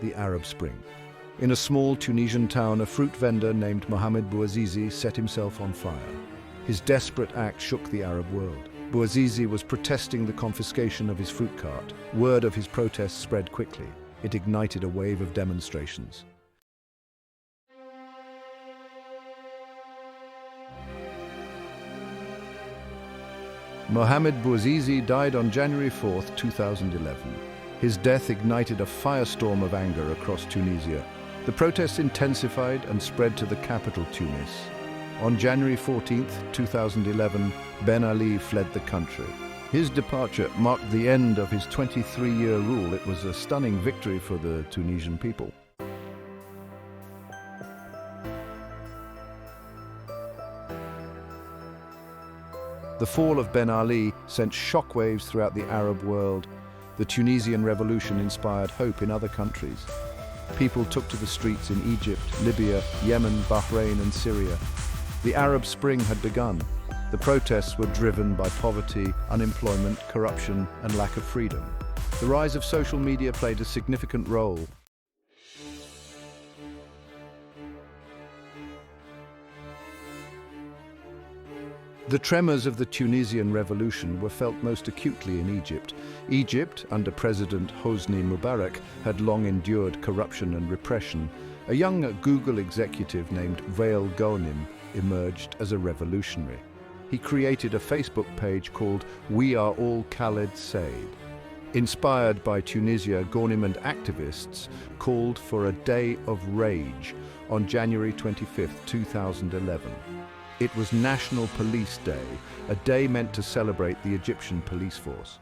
the Arab Spring. In a small Tunisian town, a fruit vendor named Mohamed Bouazizi set himself on fire. His desperate act shook the Arab world. Bouazizi was protesting the confiscation of his fruit cart. Word of his protest spread quickly. It ignited a wave of demonstrations. Mohamed Bouazizi died on January 4, 2011. His death ignited a firestorm of anger across Tunisia. The protests intensified and spread to the capital, Tunis. On January 14, 2011, Ben Ali fled the country. His departure marked the end of his 23-year rule. It was a stunning victory for the Tunisian people. The fall of Ben Ali sent shockwaves throughout the Arab world. The Tunisian revolution inspired hope in other countries. People took to the streets in Egypt, Libya, Yemen, Bahrain, and Syria. The Arab Spring had begun. The protests were driven by poverty, unemployment, corruption, and lack of freedom. The rise of social media played a significant role. The tremors of the Tunisian revolution were felt most acutely in Egypt. Egypt, under President Hosni Mubarak, had long endured corruption and repression. A young Google executive named Wael Ghonim emerged as a revolutionary. He created a Facebook page called We Are All Khaled Said. Inspired by Tunisia, Ghonim and activists called for a day of rage on January 25, 2011. It was National Police Day, a day meant to celebrate the Egyptian police force.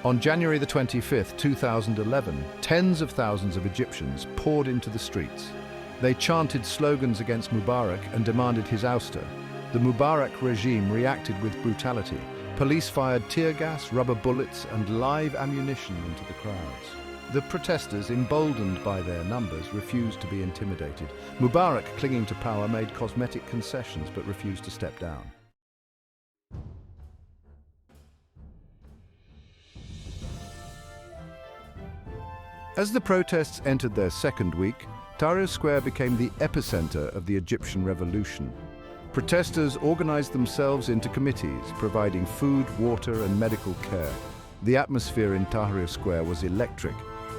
On January the 25th, 2011, tens of thousands of Egyptians poured into the streets. They chanted slogans against Mubarak and demanded his ouster. The Mubarak regime reacted with brutality. Police fired tear gas, rubber bullets, and live ammunition into the crowds. The protesters, emboldened by their numbers, refused to be intimidated. Mubarak, clinging to power, made cosmetic concessions but refused to step down. As the protests entered their second week, Tahrir Square became the epicenter of the Egyptian revolution. Protesters organized themselves into committees, providing food, water, and medical care. The atmosphere in Tahrir Square was electric.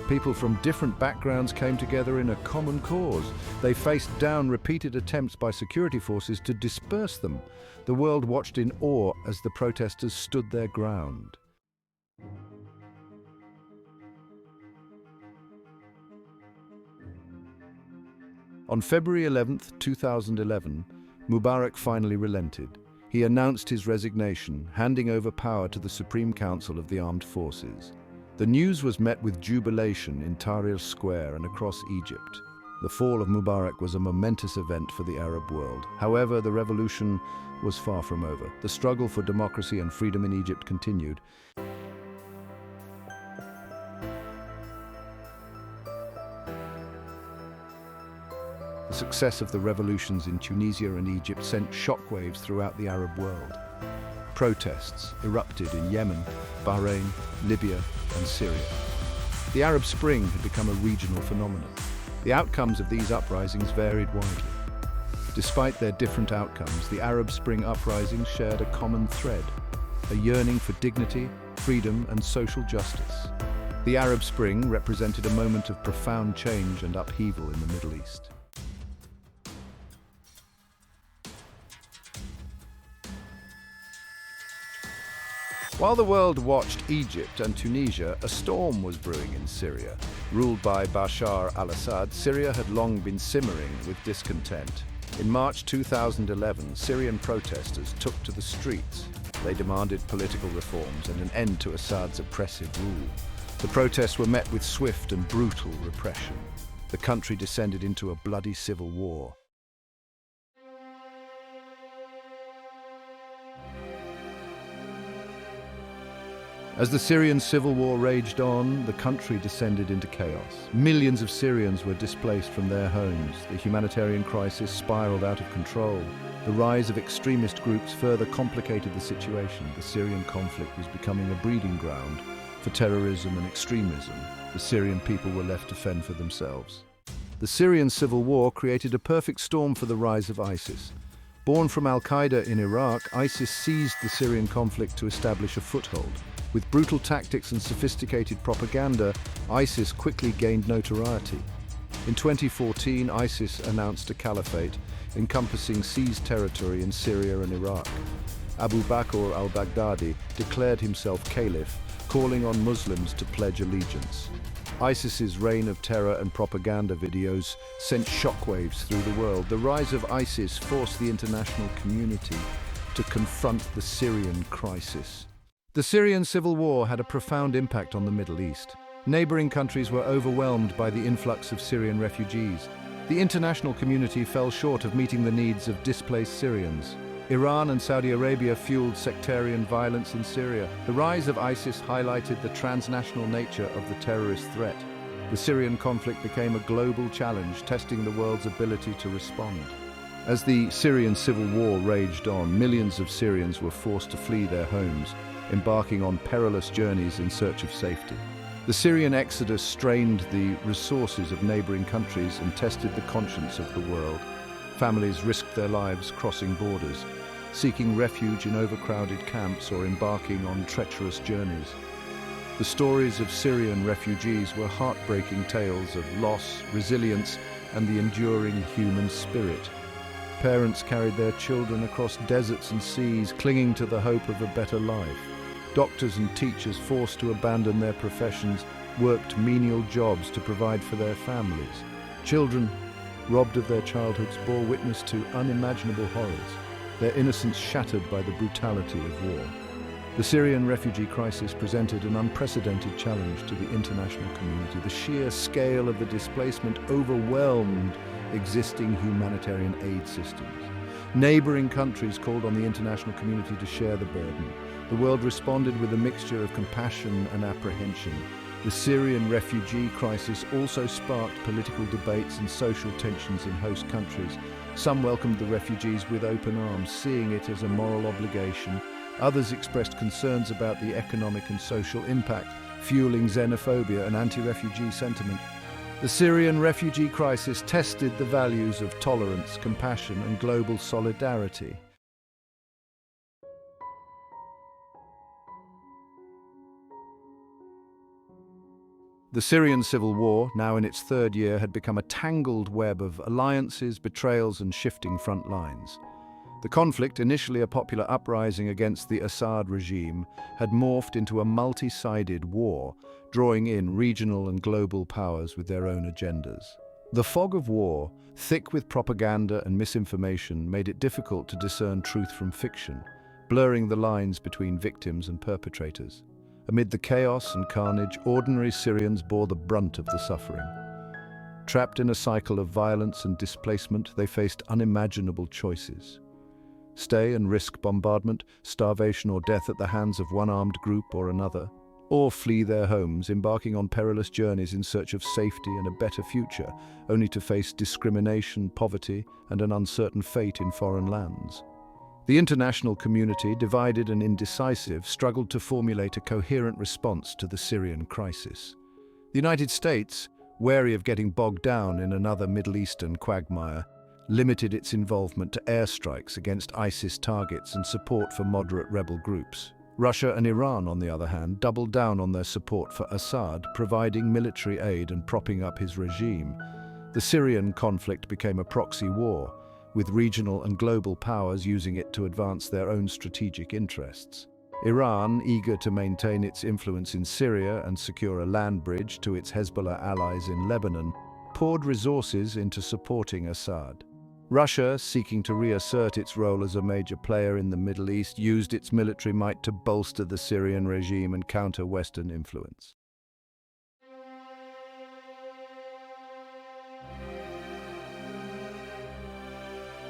People from different backgrounds came together in a common cause. They faced down repeated attempts by security forces to disperse them. The world watched in awe as the protesters stood their ground. On February 11, 2011, Mubarak finally relented. He announced his resignation, handing over power to the Supreme Council of the Armed Forces. The news was met with jubilation in Tahrir Square and across Egypt. The fall of Mubarak was a momentous event for the Arab world. However, the revolution was far from over. The struggle for democracy and freedom in Egypt continued. The success of the revolutions in Tunisia and Egypt sent shockwaves throughout the Arab world. Protests erupted in Yemen, Bahrain, Libya, and Syria. The Arab Spring had become a regional phenomenon. The outcomes of these uprisings varied widely. Despite their different outcomes, the Arab Spring uprisings shared a common thread, a yearning for dignity, freedom, and social justice. The Arab Spring represented a moment of profound change and upheaval in the Middle East. While the world watched Egypt and Tunisia, a storm was brewing in Syria. Ruled by Bashar al-Assad, Syria had long been simmering with discontent. In March 2011, Syrian protesters took to the streets. They demanded political reforms and an end to Assad's oppressive rule. The protests were met with swift and brutal repression. The country descended into a bloody civil war. As the Syrian civil war raged on, the country descended into chaos. Millions of Syrians were displaced from their homes. The humanitarian crisis spiraled out of control. The rise of extremist groups further complicated the situation. The Syrian conflict was becoming a breeding ground for terrorism and extremism. The Syrian people were left to fend for themselves. The Syrian civil war created a perfect storm for the rise of ISIS. Born from al-Qaeda in Iraq, ISIS seized the Syrian conflict to establish a foothold. With brutal tactics and sophisticated propaganda, ISIS quickly gained notoriety. In 2014, ISIS announced a caliphate encompassing seized territory in Syria and Iraq. Abu Bakr al-Baghdadi declared himself caliph, calling on Muslims to pledge allegiance. ISIS's reign of terror and propaganda videos sent shockwaves through the world. The rise of ISIS forced the international community to confront the Syrian crisis. The Syrian civil war had a profound impact on the Middle East. Neighboring countries were overwhelmed by the influx of Syrian refugees. The international community fell short of meeting the needs of displaced Syrians. Iran and Saudi Arabia fueled sectarian violence in Syria. The rise of ISIS highlighted the transnational nature of the terrorist threat. The Syrian conflict became a global challenge, testing the world's ability to respond. As the Syrian civil war raged on, millions of Syrians were forced to flee their homes, embarking on perilous journeys in search of safety. The Syrian exodus strained the resources of neighboring countries and tested the conscience of the world. Families risked their lives crossing borders, seeking refuge in overcrowded camps or embarking on treacherous journeys. The stories of Syrian refugees were heartbreaking tales of loss, resilience, and the enduring human spirit. Parents carried their children across deserts and seas, clinging to the hope of a better life. Doctors and teachers, forced to abandon their professions, worked menial jobs to provide for their families. Children, robbed of their childhoods, bore witness to unimaginable horrors, their innocence shattered by the brutality of war. The Syrian refugee crisis presented an unprecedented challenge to the international community. The sheer scale of the displacement overwhelmed existing humanitarian aid systems. Neighboring countries called on the international community to share the burden. The world responded with a mixture of compassion and apprehension. The Syrian refugee crisis also sparked political debates and social tensions in host countries. Some welcomed the refugees with open arms, seeing it as a moral obligation. Others expressed concerns about the economic and social impact, fueling xenophobia and anti-refugee sentiment. The Syrian refugee crisis tested the values of tolerance, compassion, and global solidarity. The Syrian civil war, now in its third year, had become a tangled web of alliances, betrayals, and shifting front lines. The conflict, initially a popular uprising against the Assad regime, had morphed into a multi-sided war, drawing in regional and global powers with their own agendas. The fog of war, thick with propaganda and misinformation, made it difficult to discern truth from fiction, blurring the lines between victims and perpetrators. Amid the chaos and carnage, ordinary Syrians bore the brunt of the suffering. Trapped in a cycle of violence and displacement, they faced unimaginable choices. Stay and risk bombardment, starvation or death at the hands of one armed group or another, or flee their homes, embarking on perilous journeys in search of safety and a better future, only to face discrimination, poverty, and an uncertain fate in foreign lands. The international community, divided and indecisive, struggled to formulate a coherent response to the Syrian crisis. The United States, wary of getting bogged down in another Middle Eastern quagmire, limited its involvement to airstrikes against ISIS targets and support for moderate rebel groups. Russia and Iran, on the other hand, doubled down on their support for Assad, providing military aid and propping up his regime. The Syrian conflict became a proxy war, with regional and global powers using it to advance their own strategic interests. Iran, eager to maintain its influence in Syria and secure a land bridge to its Hezbollah allies in Lebanon, poured resources into supporting Assad. Russia, seeking to reassert its role as a major player in the Middle East, used its military might to bolster the Syrian regime and counter Western influence.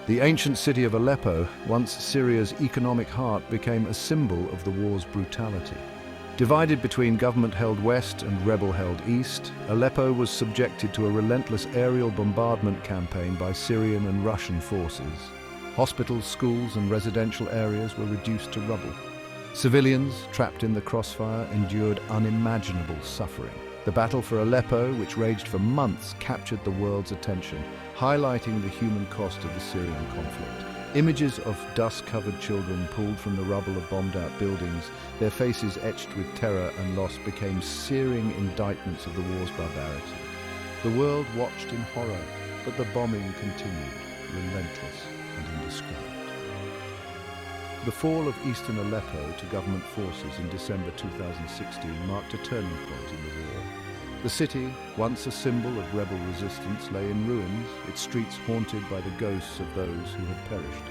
The ancient city of Aleppo, once Syria's economic heart, became a symbol of the war's brutality. Divided between government-held west and rebel-held east, Aleppo was subjected to a relentless aerial bombardment campaign by Syrian and Russian forces. Hospitals, schools, and residential areas were reduced to rubble. Civilians, trapped in the crossfire, endured unimaginable suffering. The battle for Aleppo, which raged for months, captured the world's attention, highlighting the human cost of the Syrian conflict. Images of dust-covered children pulled from the rubble of bombed-out buildings, their faces etched with terror and loss, became searing indictments of the war's barbarity. The world watched in horror, but the bombing continued, relentless and indiscriminate. The fall of eastern Aleppo to government forces in December 2016 marked a turning point in the war. The city, once a symbol of rebel resistance, lay in ruins, its streets haunted by the ghosts of those who had perished.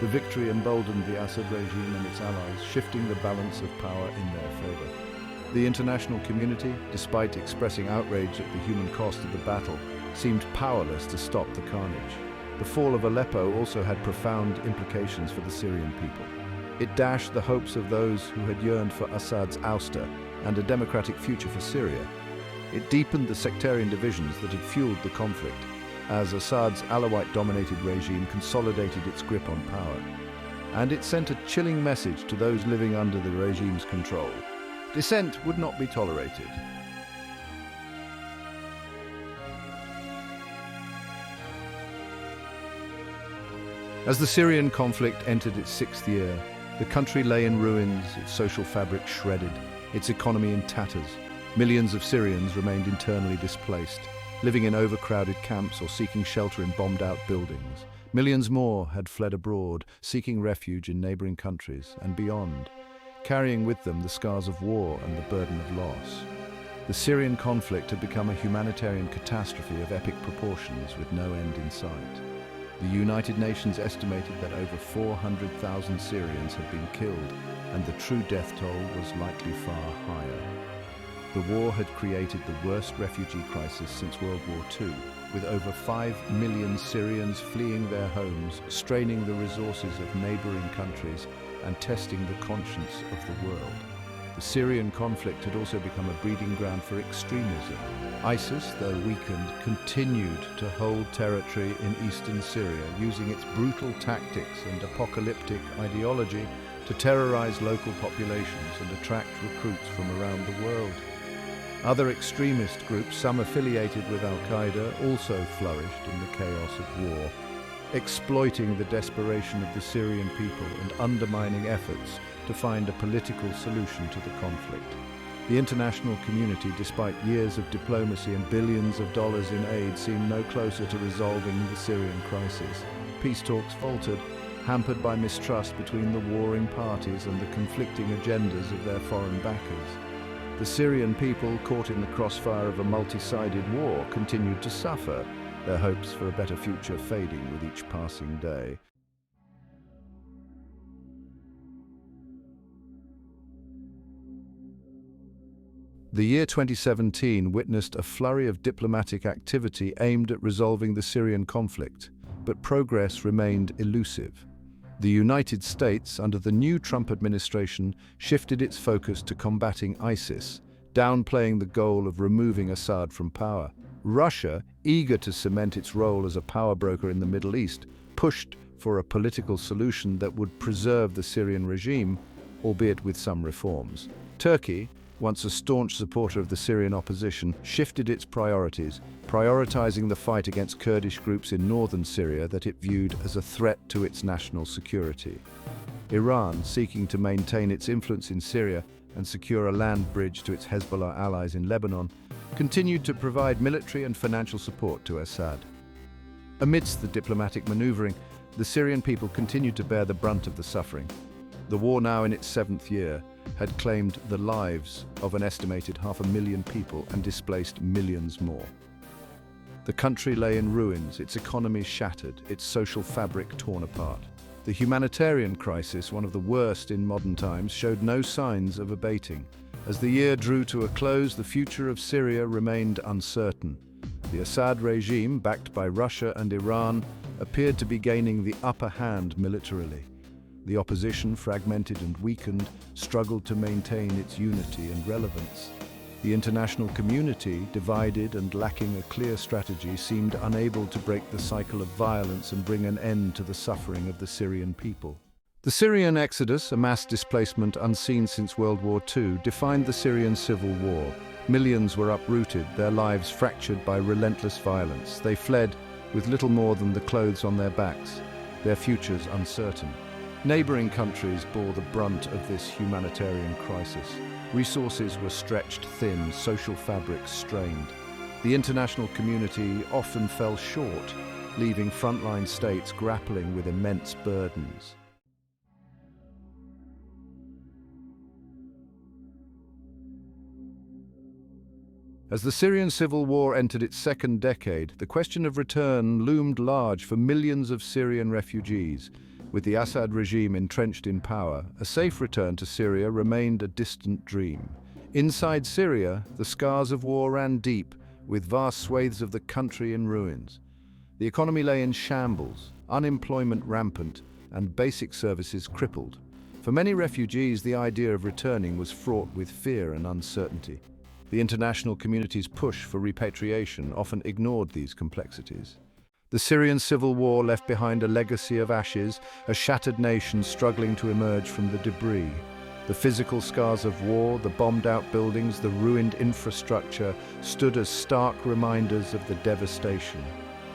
The victory emboldened the Assad regime and its allies, shifting the balance of power in their favor. The international community, despite expressing outrage at the human cost of the battle, seemed powerless to stop the carnage. The fall of Aleppo also had profound implications for the Syrian people. It dashed the hopes of those who had yearned for Assad's ouster and a democratic future for Syria. It deepened the sectarian divisions that had fueled the conflict, as Assad's Alawite-dominated regime consolidated its grip on power. And it sent a chilling message to those living under the regime's control. Dissent would not be tolerated. As the Syrian conflict entered its sixth year, the country lay in ruins, its social fabric shredded, its economy in tatters. Millions of Syrians remained internally displaced, living in overcrowded camps or seeking shelter in bombed-out buildings. Millions more had fled abroad, seeking refuge in neighboring countries and beyond, carrying with them the scars of war and the burden of loss. The Syrian conflict had become a humanitarian catastrophe of epic proportions with no end in sight. The United Nations estimated that over 400,000 Syrians had been killed, and the true death toll was likely far higher. The war had created the worst refugee crisis since World War II, with over 5 million Syrians fleeing their homes, straining the resources of neighboring countries, and testing the conscience of the world. The Syrian conflict had also become a breeding ground for extremism. ISIS, though weakened, continued to hold territory in eastern Syria, using its brutal tactics and apocalyptic ideology to terrorize local populations and attract recruits from around the world. Other extremist groups, some affiliated with Al-Qaeda, also flourished in the chaos of war, exploiting the desperation of the Syrian people and undermining efforts to find a political solution to the conflict. The international community, despite years of diplomacy and billions of dollars in aid, seemed no closer to resolving the Syrian crisis. Peace talks faltered, hampered by mistrust between the warring parties and the conflicting agendas of their foreign backers. The Syrian people, caught in the crossfire of a multi-sided war, continued to suffer, their hopes for a better future fading with each passing day. The year 2017 witnessed a flurry of diplomatic activity aimed at resolving the Syrian conflict, but progress remained elusive. The United States, under the new Trump administration, shifted its focus to combating ISIS, downplaying the goal of removing Assad from power. Russia, eager to cement its role as a power broker in the Middle East, pushed for a political solution that would preserve the Syrian regime, albeit with some reforms. Turkey, once a staunch supporter of the Syrian opposition, shifted its priorities, prioritizing the fight against Kurdish groups in northern Syria that it viewed as a threat to its national security. Iran, seeking to maintain its influence in Syria and secure a land bridge to its Hezbollah allies in Lebanon, continued to provide military and financial support to Assad. Amidst the diplomatic maneuvering, the Syrian people continued to bear the brunt of the suffering. The war, now in its seventh year, had claimed the lives of an estimated 500,000 people and displaced millions more. The country lay in ruins, its economy shattered, its social fabric torn apart. The humanitarian crisis, one of the worst in modern times, showed no signs of abating. As the year drew to a close, the future of Syria remained uncertain. The Assad regime, backed by Russia and Iran, appeared to be gaining the upper hand militarily. The opposition, fragmented and weakened, struggled to maintain its unity and relevance. The international community, divided and lacking a clear strategy, seemed unable to break the cycle of violence and bring an end to the suffering of the Syrian people. The Syrian exodus, a mass displacement unseen since World War II, defined the Syrian civil war. Millions were uprooted, their lives fractured by relentless violence. They fled with little more than the clothes on their backs, their futures uncertain. Neighboring countries bore the brunt of this humanitarian crisis. Resources were stretched thin, social fabrics strained. The international community often fell short, leaving frontline states grappling with immense burdens. As the Syrian civil war entered its second decade, the question of return loomed large for millions of Syrian refugees. With the Assad regime entrenched in power, a safe return to Syria remained a distant dream. Inside Syria, the scars of war ran deep, with vast swathes of the country in ruins. The economy lay in shambles, unemployment rampant, and basic services crippled. For many refugees, the idea of returning was fraught with fear and uncertainty. The international community's push for repatriation often ignored these complexities. The Syrian civil war left behind a legacy of ashes, a shattered nation struggling to emerge from the debris. The physical scars of war, the bombed-out buildings, the ruined infrastructure stood as stark reminders of the devastation.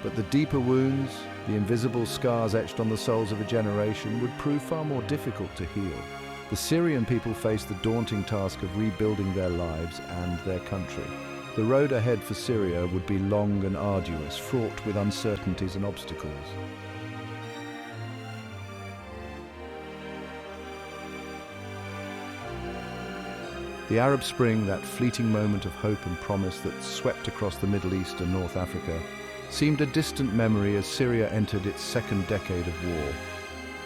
But the deeper wounds, the invisible scars etched on the souls of a generation, would prove far more difficult to heal. The Syrian people faced the daunting task of rebuilding their lives and their country. The road ahead for Syria would be long and arduous, fraught with uncertainties and obstacles. The Arab Spring, that fleeting moment of hope and promise that swept across the Middle East and North Africa, seemed a distant memory as Syria entered its second decade of war.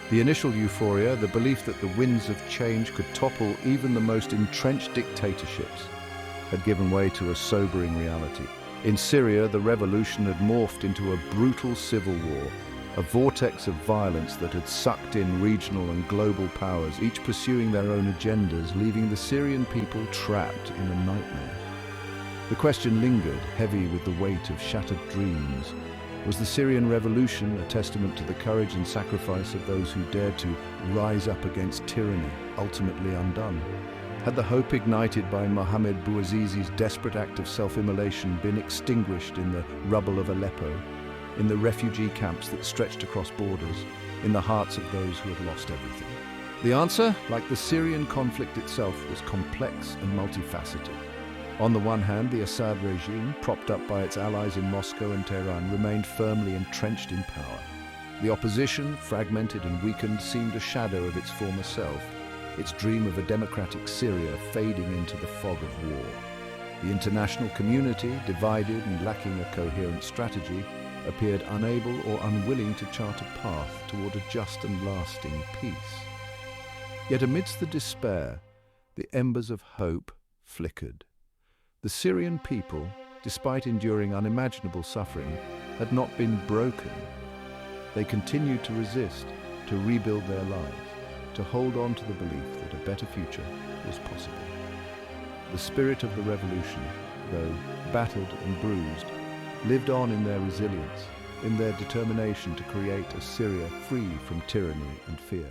The initial euphoria, the belief that the winds of change could topple even the most entrenched dictatorships, had given way to a sobering reality. In Syria, the revolution had morphed into a brutal civil war, a vortex of violence that had sucked in regional and global powers, each pursuing their own agendas, leaving the Syrian people trapped in a nightmare. The question lingered, heavy with the weight of shattered dreams. Was the Syrian revolution a testament to the courage and sacrifice of those who dared to rise up against tyranny, ultimately undone? Had the hope ignited by Mohammed Bouazizi's desperate act of self-immolation been extinguished in the rubble of Aleppo, in the refugee camps that stretched across borders, in the hearts of those who had lost everything? The answer, like the Syrian conflict itself, was complex and multifaceted. On the one hand, the Assad regime, propped up by its allies in Moscow and Tehran, remained firmly entrenched in power. The opposition, fragmented and weakened, seemed a shadow of its former self, its dream of a democratic Syria fading into the fog of war. The international community, divided and lacking a coherent strategy, appeared unable or unwilling to chart a path toward a just and lasting peace. Yet amidst the despair, the embers of hope flickered. The Syrian people, despite enduring unimaginable suffering, had not been broken. They continued to resist, to rebuild their lives, to hold on to the belief that a better future was possible. The spirit of the revolution, though battered and bruised, lived on in their resilience, in their determination to create a Syria free from tyranny and fear.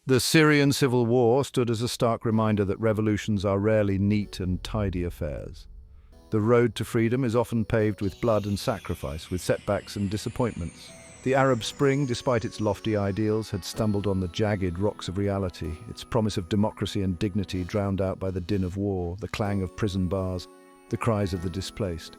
The Syrian civil war stood as a stark reminder that revolutions are rarely neat and tidy affairs. The road to freedom is often paved with blood and sacrifice, with setbacks and disappointments. The Arab Spring, despite its lofty ideals, had stumbled on the jagged rocks of reality, its promise of democracy and dignity drowned out by the din of war, the clang of prison bars, the cries of the displaced.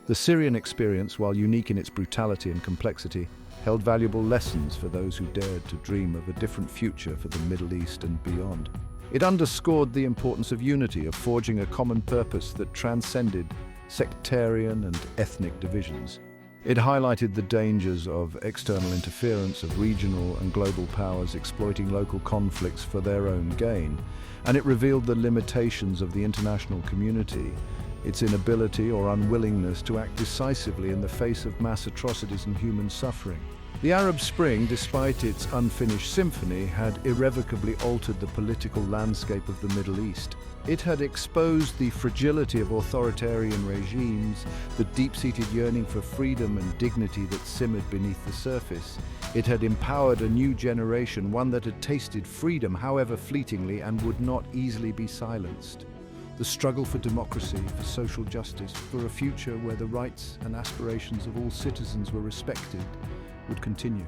The Syrian experience, while unique in its brutality and complexity, held valuable lessons for those who dared to dream of a different future for the Middle East and beyond. It underscored the importance of unity, of forging a common purpose that transcended sectarian and ethnic divisions. It highlighted the dangers of external interference, of regional and global powers exploiting local conflicts for their own gain, and it revealed the limitations of the international community, its inability or unwillingness to act decisively in the face of mass atrocities and human suffering. The Arab Spring, despite its unfinished symphony, had irrevocably altered the political landscape of the Middle East. It had exposed the fragility of authoritarian regimes, the deep-seated yearning for freedom and dignity that simmered beneath the surface. It had empowered a new generation, one that had tasted freedom, however fleetingly, and would not easily be silenced. The struggle for democracy, for social justice, for a future where the rights and aspirations of all citizens were respected, would continue.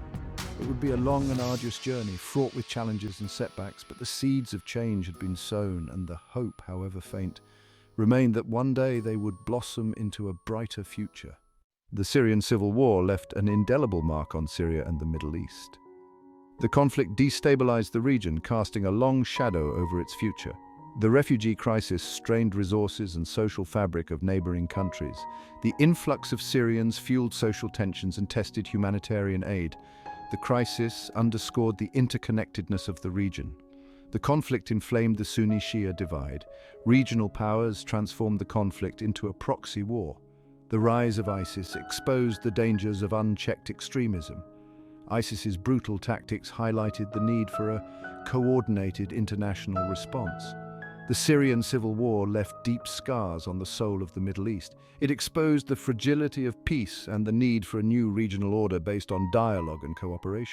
It would be a long and arduous journey, fraught with challenges and setbacks, but the seeds of change had been sown, and the hope, however faint, remained that one day they would blossom into a brighter future. The Syrian civil war left an indelible mark on Syria and the Middle East. The conflict destabilized the region, casting a long shadow over its future. The refugee crisis strained resources and social fabric of neighboring countries. The influx of Syrians fueled social tensions and tested humanitarian aid. The crisis underscored the interconnectedness of the region. The conflict inflamed the Sunni-Shia divide. Regional powers transformed the conflict into a proxy war. The rise of ISIS exposed the dangers of unchecked extremism. ISIS's brutal tactics highlighted the need for a coordinated international response. The Syrian civil war left deep scars on the soul of the Middle East. It exposed the fragility of peace and the need for a new regional order based on dialogue and cooperation.